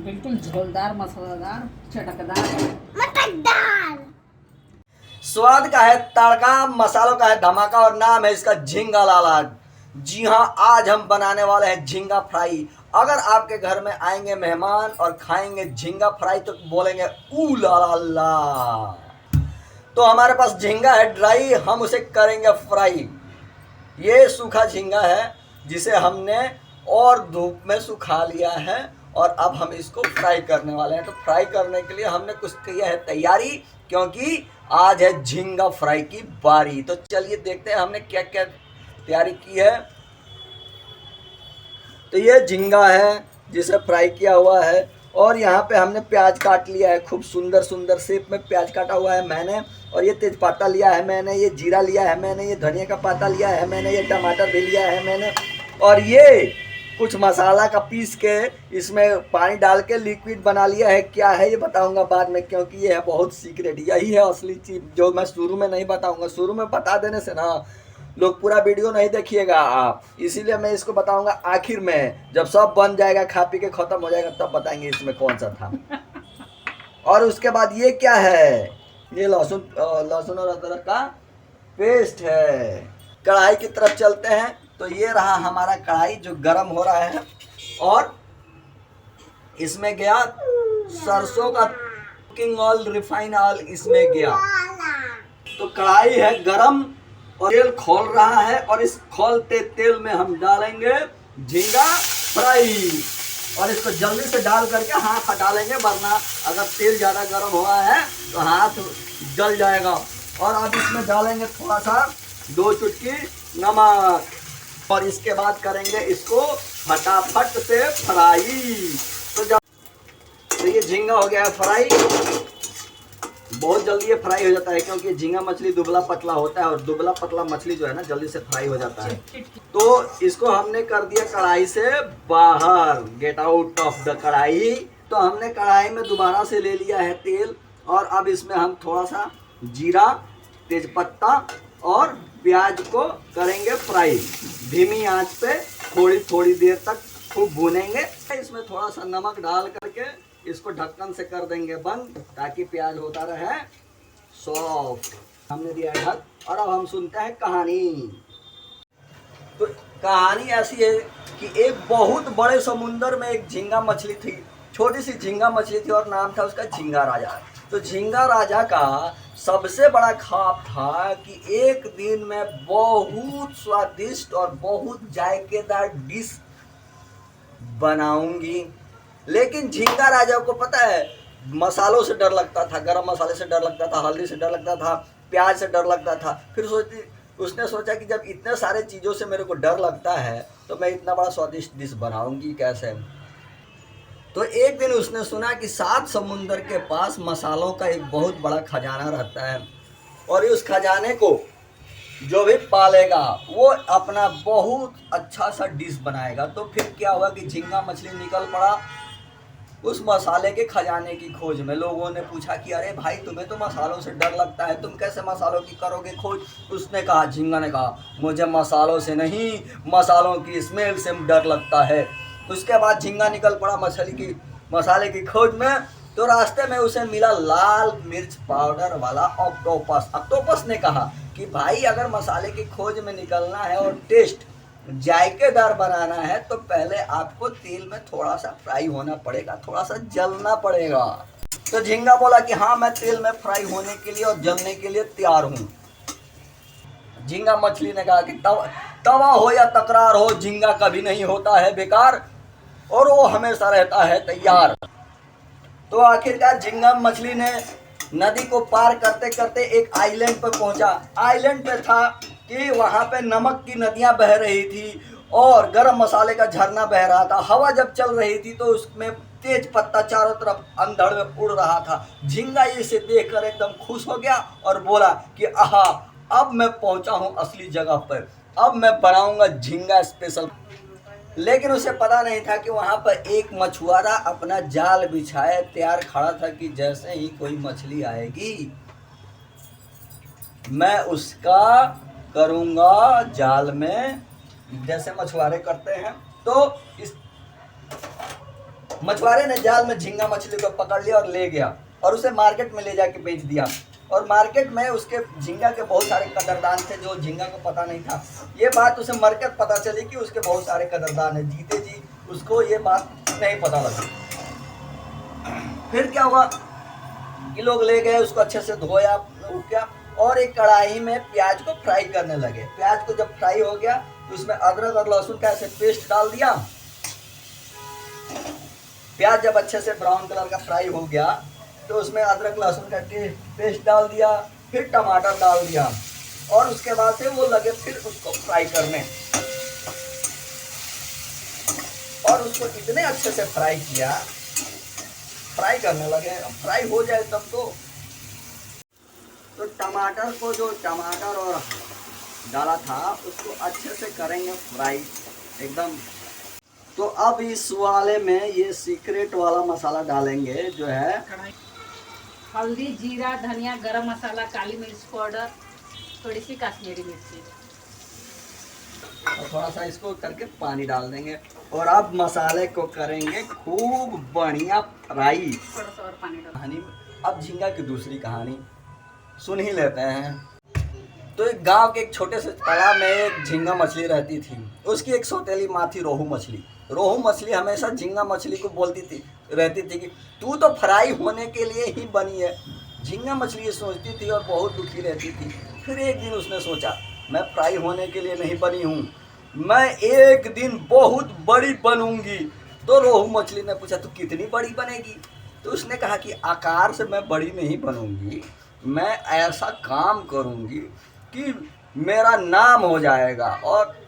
बिल्कुल झोलदार, मसालेदार, चटकदार, मटकदार। स्वाद का है तड़का, मसालों का है धमाका और नाम है इसका झींगा लाला। जी हाँ, आज हम बनाने वाले हैं झींगा फ्राई। अगर आपके घर में आएंगे मेहमान और खाएंगे झींगा फ्राई तो बोलेंगे ऊ ला ला ला। तो हमारे पास झींगा है ड्राई, हम उसे करेंगे फ्राई। ये सूखा झींगा है जिसे हमने और धूप में सुखा लिया है और अब हम इसको फ्राई करने वाले हैं। तो फ्राई करने के लिए हमने कुछ किया है तैयारी, क्योंकि आज है झींगा फ्राई की बारी। तो चलिए देखते हैं हमने क्या क्या तैयारी की है। तो ये झींगा है जिसे फ्राई किया हुआ है और यहाँ पे हमने प्याज काट लिया है, खूब सुंदर सुंदर शेप में प्याज काटा हुआ है मैंने। और ये तेजपत्ता लिया है मैंने, ये जीरा लिया है मैंने, ये धनिया का पत्ता लिया है मैंने, ये टमाटर भी लिया है मैंने। और ये कुछ मसाला का पीस के इसमें पानी डाल के लिक्विड बना लिया है। क्या है ये बताऊंगा बाद में, क्योंकि ये है बहुत सीक्रेट। यही है असली चीज जो मैं शुरू में नहीं बताऊंगा। शुरू में बता देने से ना लोग पूरा वीडियो नहीं देखिएगा आप, इसीलिए मैं इसको बताऊंगा आखिर में, जब सब बन जाएगा, खा पी के खत्म हो जाएगा, तब बताएंगे इसमें कौन सा था। और उसके बाद ये क्या है, ये लहसुन और अदरक का पेस्ट है। कढ़ाई की तरफ चलते हैं। तो ये रहा हमारा कढ़ाई जो गरम हो रहा है और इसमें गया सरसों का कुकिंग ऑयल, रिफाइन ऑयल इसमें गया। तो कढ़ाई है गरम और तेल खोल रहा है और इस खोलते तेल में हम डालेंगे झींगा फ्राई। और इसको जल्दी से डाल करके हाथ हटा लेंगे, वरना अगर तेल ज़्यादा गर्म हुआ है तो हाथ जल जाएगा। और अब इसमें डालेंगे थोड़ा सा 2 चुटकी नमक और इसके बाद करेंगे इसको फटाफट से फ्राई। तो ये झींगा हो गया है फ्राई। बहुत जल्दी ये फ्राई हो जाता है क्योंकि झींगा मछली दुबला पतला होता है और दुबला पतला मछली जो है ना जल्दी से फ्राई हो जाता है। तो इसको हमने कर दिया कढ़ाई से बाहर, गेट आउट ऑफ द कढ़ाई। तो हमने कढ़ाई में दोबारा से ले लिया है तेल और अब इसमें हम थोड़ा सा जीरा, तेजपत्ता और प्याज को करेंगे फ्राई। धीमी आंच पे थोड़ी थोड़ी देर तक खूब भूनेंगे। इसमें थोड़ा सा नमक डाल करके इसको ढक्कन से कर देंगे बंद, ताकि प्याज होता रहे सॉफ्ट। हमने दिया ढक और अब हम सुनते हैं कहानी। तो कहानी ऐसी है कि एक बहुत बड़े समुंदर में एक झींगा मछली थी, छोटी सी झींगा मछली थी और नाम था उसका झींगा राजा। तो झींगा राजा का सबसे बड़ा ख्वाब था कि एक दिन मैं बहुत स्वादिष्ट और बहुत जायकेदार डिश बनाऊंगी। लेकिन झींगा राजा को पता है मसालों से डर लगता था, गरम मसाले से डर लगता था, हल्दी से डर लगता था, प्याज से डर लगता था। फिर उसने सोचा कि जब इतने सारे चीज़ों से मेरे को डर लगता है तो मैं इतना बड़ा स्वादिष्ट डिश बनाऊंगी कैसे। तो एक दिन उसने सुना कि 7 समुंदर के पास मसालों का एक बहुत बड़ा खजाना रहता है और उस खजाने को जो भी पालेगा वो अपना बहुत अच्छा सा डिश बनाएगा। तो फिर क्या हुआ कि झींगा मछली निकल पड़ा उस मसाले के खजाने की खोज में। लोगों ने पूछा कि अरे भाई तुम्हें तो मसालों से डर लगता है, तुम कैसे मसालों की करोगे खोज। उसने कहा, झींगा ने कहा, मुझे मसालों से नहीं मसालों की स्मेल से डर लगता है। उसके बाद झींगा निकल पड़ा मसाले की खोज में। तो रास्ते में उसे मिला लाल मिर्च पाउडर वाला ऑक्टोपस। ऑक्टोपस ने कहा कि भाई अगर मसाले की खोज में निकलना है और टेस्ट जायकेदार बनाना है तो पहले आपको तेल में थोड़ा सा फ्राई होना पड़ेगा, थोड़ा सा जलना पड़ेगा। तो झींगा बोला कि हाँ, मैं तेल में फ्राई होने के लिए और जलने के लिए तैयार हूँ। झींगा मछली ने कहा कि तवा हो या तकरार हो, झींगा कभी नहीं होता है बेकार और वो हमेशा रहता है तैयार। तो आखिरकार झींगा मछली ने नदी को पार करते करते एक आइलैंड पर पहुंचा। आइलैंड पे था कि वहां पे नमक की नदियां बह रही थी और गरम मसाले का झरना बह रहा था। हवा जब चल रही थी तो उसमें तेज पत्ता चारों तरफ अंधड़ में उड़ रहा था। झींगा इसे देखकर एकदम खुश हो गया और बोला कि आहा, अब मैं पहुंचा हूं असली जगह पर, अब मैं बनाऊंगा झींगा स्पेशल। लेकिन उसे पता नहीं था कि वहां पर एक मछुआरा अपना जाल बिछाए तैयार खड़ा था कि जैसे ही कोई मछली आएगी मैं उसका करूंगा जाल में, जैसे मछुआरे करते हैं। तो मछुआरे ने जाल में झींगा मछली को पकड़ लिया और ले गया और उसे मार्केट में ले जाके बेच दिया। और मार्केट में उसके झींगा के बहुत सारे कदरदान थे जो झींगा को पता नहीं था। ये बात उसे मरकर पता चली कि उसके बहुत सारे कदरदान हैं। जीते जी उसको ये बात नहीं पता लगी। फिर क्या हुआ कि लोग ले गए, उसको अच्छे से धोया क्या और एक कढ़ाई में प्याज को फ्राई करने लगे। प्याज को जब फ्राई हो गया तो उसमें अदरक और लहसुन का ऐसे पेस्ट डाल दिया। प्याज जब अच्छे से ब्राउन कलर का फ्राई हो गया तो उसमें अदरक लहसुन का पेस्ट डाल दिया, फिर टमाटर डाल दिया और उसके बाद से वो लगे फिर उसको फ्राई करने और उसको इतने अच्छे से फ्राई किया, फ्राई करने लगे। फ्राई हो जाए तब तो टमाटर को जो टमाटर और डाला था उसको अच्छे से करेंगे फ्राई एकदम। तो अब इस वाले में ये सीक्रेट वाला मसाला डालेंगे जो है हल्दी, जीरा, धनिया, गरम मसाला, काली मिर्च पाउडर, थोड़ी सी कश्मीरी मिर्ची और थोड़ा सा इसको करके पानी डाल देंगे और अब मसाले को करेंगे खूब बढ़िया फ्राई। थोड़ा सा और पानी डाल। कहानी अब झींगा की दूसरी कहानी सुन ही लेते हैं। तो एक गांव के एक छोटे से तालाब में एक झींगा मछली रहती थी। उसकी एक सौतेली माँ थी रोहू मछली। रोहू मछली हमेशा झींगा मछली को बोलती रहती थी कि तू तो फ्राई होने के लिए ही बनी है। झींगा मछली ये सोचती थी और बहुत दुखी रहती थी। फिर एक दिन उसने सोचा मैं फ्राई होने के लिए नहीं बनी हूँ, मैं एक दिन बहुत बड़ी बनूंगी। तो रोहू मछली ने पूछा तू कितनी बड़ी बनेगी? तो उसने कहा कि आकार से मैं बड़ी नहीं बनूंगी, मैं ऐसा काम करूंगी कि मेरा नाम हो जाएगा। और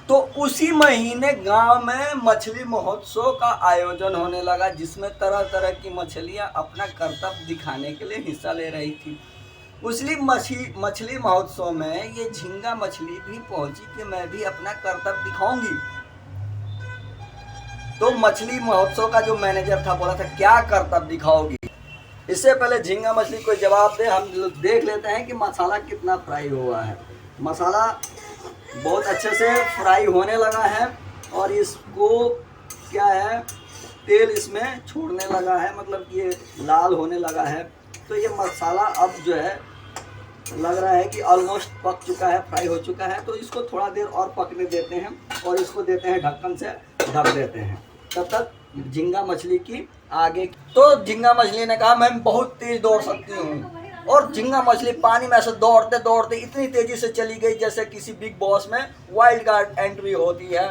तो उसी महीने गांव में मछली महोत्सव का आयोजन होने लगा जिसमें तरह तरह की मछलियां अपना कर्तव्य दिखाने के लिए हिस्सा ले रही थी। उसी मछली महोत्सव में ये झींगा मछली भी पहुंची कि मैं भी अपना कर्तव्य दिखाऊंगी। तो मछली महोत्सव का जो मैनेजर था बोला था क्या कर्तव्य दिखाओगी? इससे पहले झींगा मछली कोई जवाब दे, हम देख लेते हैं कि मसाला कितना फ्राई हुआ है। मसाला बहुत अच्छे से फ्राई होने लगा है और इसको क्या है तेल इसमें छोड़ने लगा है, मतलब कि ये लाल होने लगा है। तो ये मसाला अब जो है लग रहा है कि ऑलमोस्ट पक चुका है, फ्राई हो चुका है। तो इसको थोड़ा देर और पकने देते हैं और इसको देते हैं ढक्कन से ढक देते हैं। तब तक झींगा मछली की आगे। तो झींगा मछली ने कहा मैं बहुत तेज दौड़ सकती हूँ। और झींगा मछली पानी में ऐसे दौड़ते दौड़ते इतनी तेजी से चली गई जैसे किसी बिग बॉस में वाइल्ड कार्ड एंट्री होती है।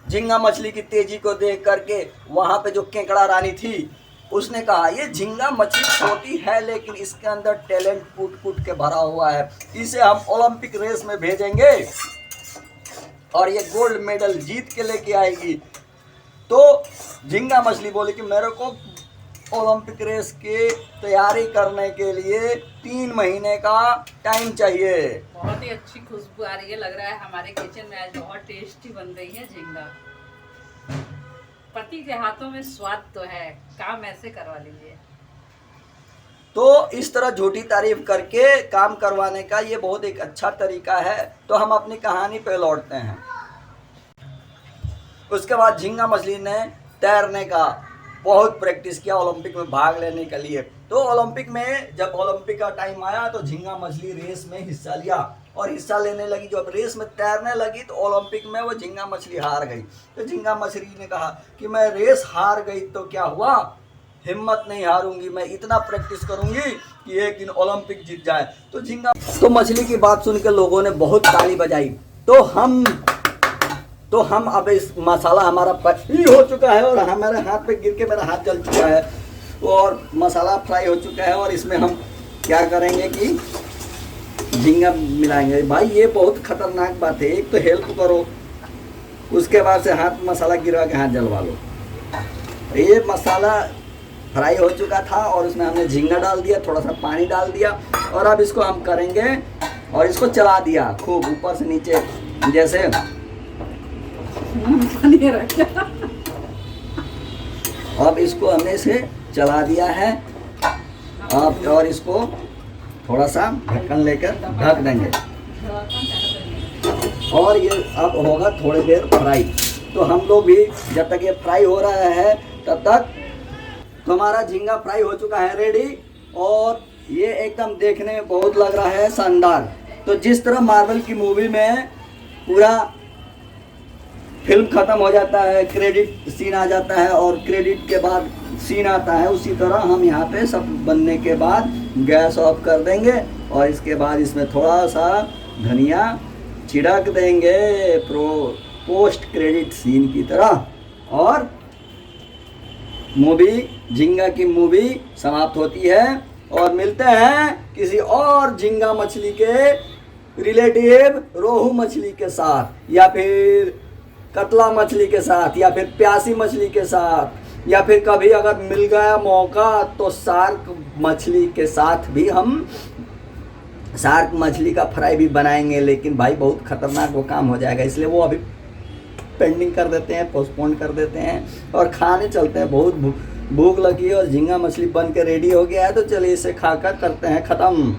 झींगा मछली की तेजी को देख करके वहां पे जो केकड़ा रानी थी उसने कहा ये झींगा मछली छोटी है लेकिन इसके अंदर टैलेंट कूट के भरा हुआ है, इसे हम ओलंपिक रेस में भेजेंगे और ये गोल्ड मेडल जीत के लेके आएगी। तो झींगा मछली बोली कि मेरे को ओलंपिक रेस की तैयारी करने के लिए 3 महीने का टाइम चाहिए। बहुत ही अच्छी खुशबू आ रही है, लग रहा है हमारे किचन में आज बहुत टेस्टी बन रही है झींगा। पति के हाथों में स्वाद तो है, काम ऐसे करवा लीजिए। तो इस तरह झूठी तारीफ करके काम करवाने का ये बहुत एक अच्छा तरीका है। तो हम अपनी कहानी पे लौटते हैं। उसके बाद झींगा मछली ने तैरने का बहुत प्रैक्टिस किया ओलंपिक में भाग लेने के लिए। तो ओलंपिक में जब ओलंपिक का टाइम आया तो झींगा मछली रेस में हिस्सा लिया और हिस्सा लेने लगी। जब रेस में तैरने लगी तो ओलंपिक में वो झींगा मछली हार गई। तो झींगा मछली ने कहा कि मैं रेस हार गई तो क्या हुआ, हिम्मत नहीं हारूंगी, मैं इतना प्रैक्टिस करूंगी कि एक दिन ओलंपिक जीत जाए। तो मछली की बात सुन के लोगों ने बहुत ताली बजाई। तो हम अब इस मसाला हमारा फ्राई हो चुका है और हमारे हाथ पे गिर के मेरा हाथ जल चुका है और मसाला फ्राई हो चुका है और इसमें हम क्या करेंगे कि झींगा मिलाएंगे। भाई ये बहुत खतरनाक बात है, एक तो हेल्प करो उसके बाद से हाथ मसाला गिरवा के हाथ जलवा लो। ये मसाला फ्राई हो चुका था और उसमें हमने झींगा डाल दिया, थोड़ा सा पानी डाल दिया और अब इसको हम करेंगे और इसको चला दिया खूब ऊपर से नीचे जैसे अब इसको हमने इसे चला दिया है अब और इसको थोड़ा सा ढक्कन लेकर ढक देंगे और ये अब होगा थोड़ी देर फ्राई। तो हम लोग भी जब तक ये फ्राई हो रहा है तब तक तो हमारा झींगा फ्राई हो चुका है रेडी, और ये एकदम देखने में बहुत लग रहा है शानदार। तो जिस तरह मार्वल की मूवी में पूरा फिल्म खत्म हो जाता है, क्रेडिट सीन आ जाता है और क्रेडिट के बाद सीन आता है, उसी तरह हम यहाँ पे सब बनने के बाद गैस ऑफ कर देंगे और इसके बाद इसमें थोड़ा सा धनिया छिड़क देंगे पोस्ट क्रेडिट सीन की तरह, और मूवी झींगा की मूवी समाप्त होती है। और मिलते हैं किसी और झींगा मछली के रिलेटिव रोहू मछली के साथ, या फिर कतला मछली के साथ, या फिर प्यासी मछली के साथ, या फिर कभी अगर मिल गया मौका तो शार्क मछली के साथ भी हम शार्क मछली का फ्राई भी बनाएंगे। लेकिन भाई बहुत खतरनाक वो काम हो जाएगा, इसलिए वो अभी पेंडिंग कर देते हैं, पोस्टपोन कर देते हैं और खाने चलते हैं। बहुत भूख लगी है और झींगा मछली बन के रेडी हो गया है, तो चलिए इसे खाकर करते हैं ख़त्म।